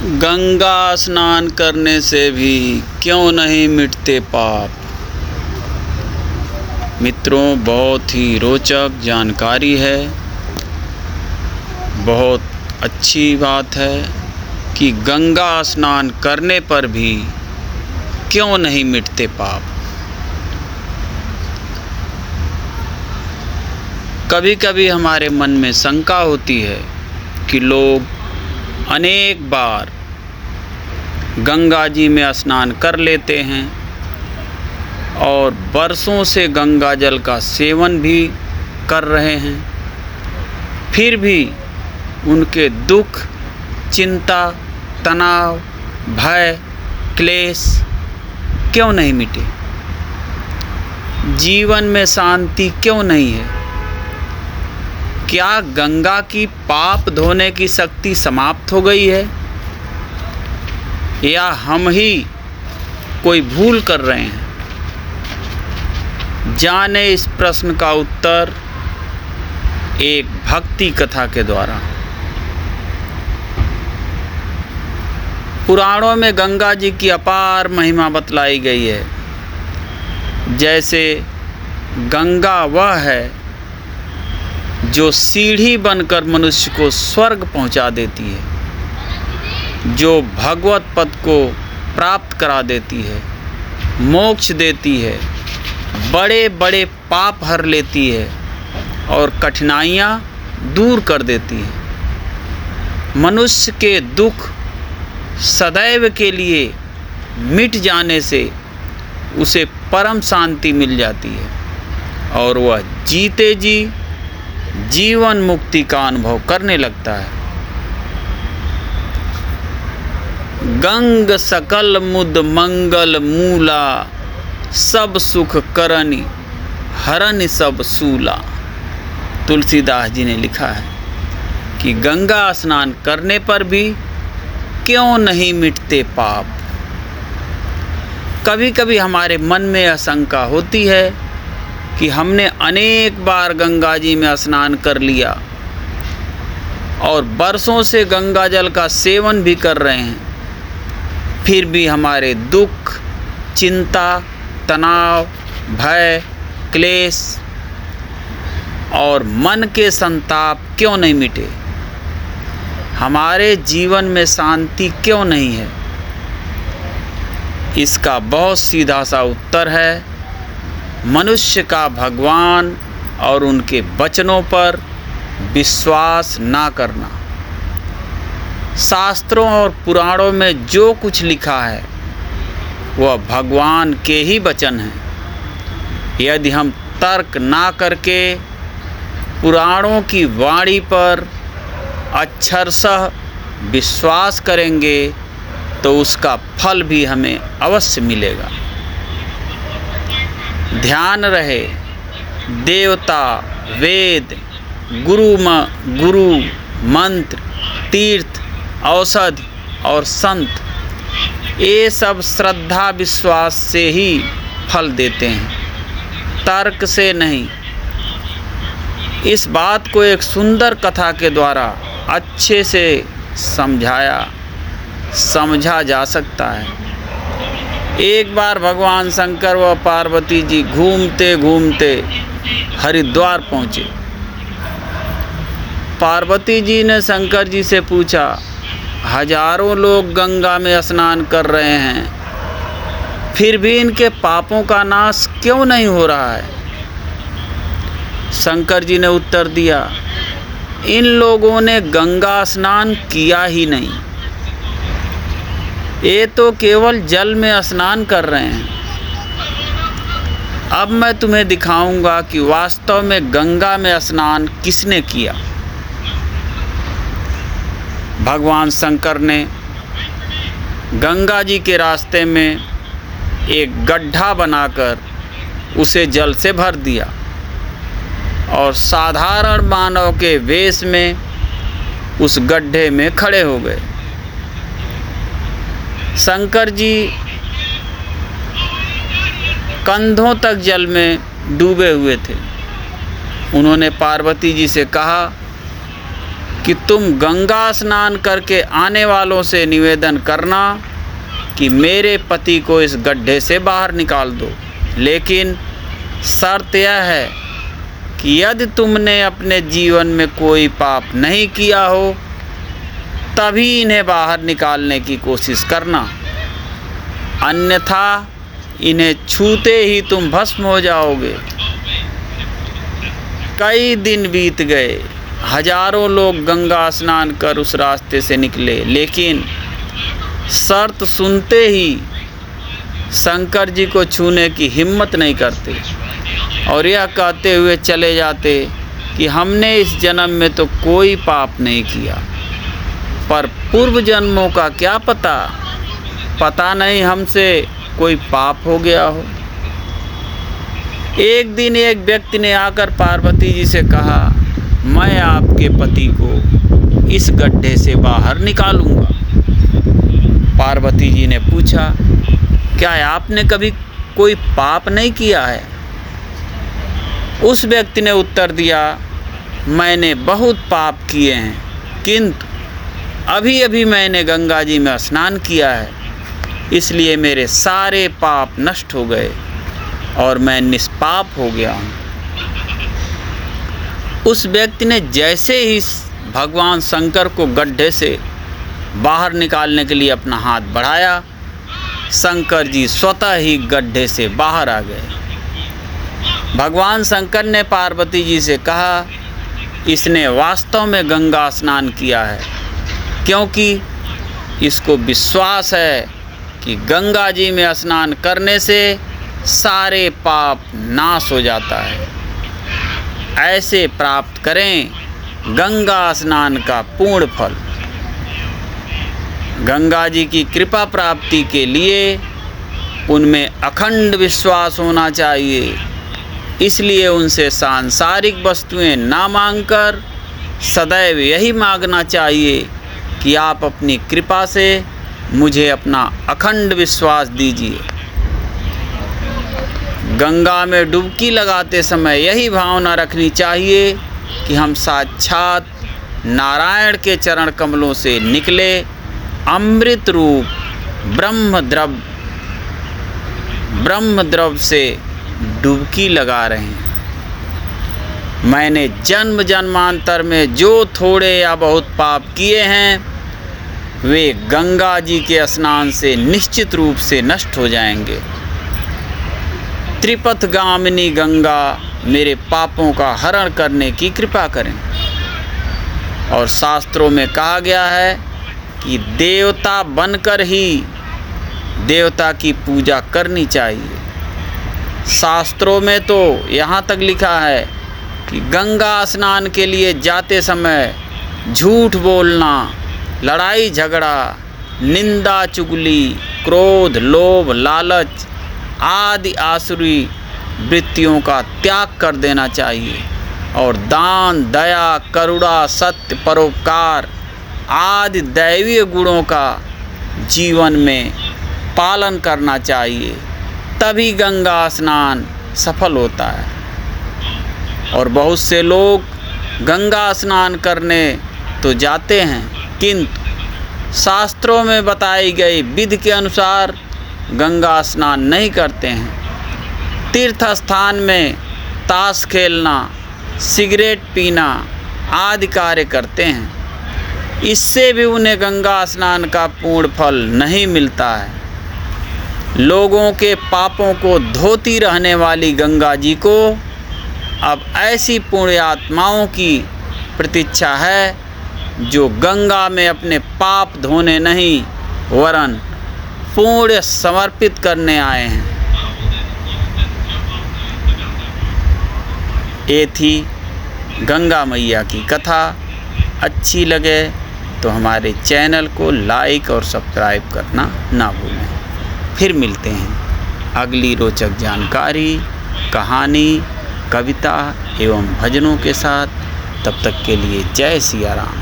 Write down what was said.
गंगा स्नान करने से भी क्यों नहीं मिटते पाप। मित्रों, बहुत ही रोचक जानकारी है। बहुत अच्छी बात है कि गंगा स्नान करने पर भी क्यों नहीं मिटते पाप। कभी कभी हमारे मन में शंका होती है कि लोग अनेक बार गंगा जी में स्नान कर लेते हैं और बरसों से गंगा जल का सेवन भी कर रहे हैं, फिर भी उनके दुख, चिंता, तनाव, भय, क्लेश क्यों नहीं मिटे। जीवन में शांति क्यों नहीं है। क्या गंगा की पाप धोने की शक्ति समाप्त हो गई है या हम ही कोई भूल कर रहे हैं। जाने इस प्रश्न का उत्तर एक भक्ति कथा के द्वारा। पुराणों में गंगा जी की अपार महिमा बतलाई गई है। जैसे गंगा वह है जो सीढ़ी बनकर मनुष्य को स्वर्ग पहुंचा देती है, जो भगवत पद को प्राप्त करा देती है, मोक्ष देती है, बड़े बड़े पाप हर लेती है और कठिनाइयाँ दूर कर देती है। मनुष्य के दुख सदैव के लिए मिट जाने से उसे परम शांति मिल जाती है और वह जीते जी जीवन मुक्ति का अनुभव करने लगता है। गंग सकल मुद मंगल मूला, सब सुख करनी हरनि सब सूला। तुलसीदास जी ने लिखा है कि गंगा स्नान करने पर भी क्यों नहीं मिटते पाप। कभी कभी हमारे मन में आशंका होती है कि हमने अनेक बार गंगा जी में स्नान कर लिया और बरसों से गंगा जल का सेवन भी कर रहे हैं, फिर भी हमारे दुख, चिंता, तनाव, भय, क्लेश और मन के संताप क्यों नहीं मिटे। हमारे जीवन में शांति क्यों नहीं है। इसका बहुत सीधा सा उत्तर है मनुष्य का भगवान और उनके वचनों पर विश्वास ना करना। शास्त्रों और पुराणों में जो कुछ लिखा है वह भगवान के ही वचन हैं। यदि हम तर्क ना करके पुराणों की वाणी पर अक्षरशः विश्वास करेंगे तो उसका फल भी हमें अवश्य मिलेगा। ध्यान रहे, देवता, वेद, गुरु, मंत्र, तीर्थ, औषधि और संत ये सब श्रद्धा विश्वास से ही फल देते हैं, तर्क से नहीं। इस बात को एक सुंदर कथा के द्वारा अच्छे से समझा जा सकता है। एक बार भगवान शंकर व पार्वती जी घूमते घूमते हरिद्वार पहुँचे। पार्वती जी ने शंकर जी से पूछा, हजारों लोग गंगा में स्नान कर रहे हैं, फिर भी इनके पापों का नाश क्यों नहीं हो रहा है। शंकर जी ने उत्तर दिया, इन लोगों ने गंगा स्नान किया ही नहीं, ये तो केवल जल में स्नान कर रहे हैं। अब मैं तुम्हें दिखाऊंगा कि वास्तव में गंगा में स्नान किसने किया। भगवान शंकर ने गंगा जी के रास्ते में एक गड्ढा बनाकर उसे जल से भर दिया और साधारण मानव के वेश में उस गड्ढे में खड़े हो गए। शंकर जी कंधों तक जल में डूबे हुए थे। उन्होंने पार्वती जी से कहा, कि तुम गंगा स्नान करके आने वालों से निवेदन करना कि मेरे पति को इस गड्ढे से बाहर निकाल दो, लेकिन शर्त यह है कि यदि तुमने अपने जीवन में कोई पाप नहीं किया हो तभी इन्हें बाहर निकालने की कोशिश करना, अन्यथा इन्हें छूते ही तुम भस्म हो जाओगे। कई दिन बीत गए, हजारों लोग गंगा स्नान कर उस रास्ते से निकले, लेकिन शर्त सुनते ही शंकर जी को छूने की हिम्मत नहीं करते और यह कहते हुए चले जाते कि हमने इस जन्म में तो कोई पाप नहीं किया, पर पूर्व जन्मों का क्या पता नहीं हमसे कोई पाप हो गया हो। एक दिन एक व्यक्ति ने आकर पार्वती जी से कहा, मैं आपके पति को इस गड्ढे से बाहर निकालूंगा। पार्वती जी ने पूछा, क्या आपने कभी कोई पाप नहीं किया है? उस व्यक्ति ने उत्तर दिया, मैंने बहुत पाप किए हैं, किंतु अभी अभी मैंने गंगा जी में स्नान किया है, इसलिए मेरे सारे पाप नष्ट हो गए और मैं निष्पाप हो गया हूँ। उस व्यक्ति ने जैसे ही भगवान शंकर को गड्ढे से बाहर निकालने के लिए अपना हाथ बढ़ाया, शंकर जी स्वतः ही गड्ढे से बाहर आ गए। भगवान शंकर ने पार्वती जी से कहा, इसने वास्तव में गंगा स्नान किया है, क्योंकि इसको विश्वास है कि गंगा जी में स्नान करने से सारे पाप नाश हो जाता है। ऐसे प्राप्त करें गंगा स्नान का पूर्ण फल। गंगा जी की कृपा प्राप्ति के लिए उनमें अखंड विश्वास होना चाहिए, इसलिए उनसे सांसारिक वस्तुएं ना मांगकर सदैव यही मांगना चाहिए कि आप अपनी कृपा से मुझे अपना अखंड विश्वास दीजिए। गंगा में डुबकी लगाते समय यही भावना रखनी चाहिए कि हम साक्षात नारायण के चरण कमलों से निकले अमृत रूप ब्रह्म द्रव से डुबकी लगा रहे हैं। मैंने जन्म जन्मांतर में जो थोड़े या बहुत पाप किए हैं वे गंगा जी के स्नान से निश्चित रूप से नष्ट हो जाएंगे। त्रिपथगामिनी गंगा मेरे पापों का हरण करने की कृपा करें। और शास्त्रों में कहा गया है कि देवता बनकर ही देवता की पूजा करनी चाहिए। शास्त्रों में तो यहाँ तक लिखा है कि गंगा स्नान के लिए जाते समय झूठ बोलना, लड़ाई झगड़ा, निंदा चुगली, क्रोध, लोभ, लालच आदि आसुरी वृत्तियों का त्याग कर देना चाहिए और दान, दया, करुणा, सत्य, परोपकार आदि दैवीय गुणों का जीवन में पालन करना चाहिए, तभी गंगा स्नान सफल होता है। और बहुत से लोग गंगा स्नान करने तो जाते हैं, किंतु शास्त्रों में बताई गई विधि के अनुसार गंगा स्नान नहीं करते हैं। तीर्थ स्थान में ताश खेलना, सिगरेट पीना आदि कार्य करते हैं। इससे भी उन्हें गंगा स्नान का पूर्ण फल नहीं मिलता है। लोगों के पापों को धोती रहने वाली गंगा जी को अब ऐसी पुण्य आत्माओं की प्रतीक्षा है जो गंगा में अपने पाप धोने नहीं वरन पुण्य समर्पित करने आए हैं। ये थी गंगा मैया की कथा। अच्छी लगे तो हमारे चैनल को लाइक और सब्सक्राइब करना ना भूलें। फिर मिलते हैं अगली रोचक जानकारी, कहानी, कविता एवं भजनों के साथ। तब तक के लिए जय सिया राम।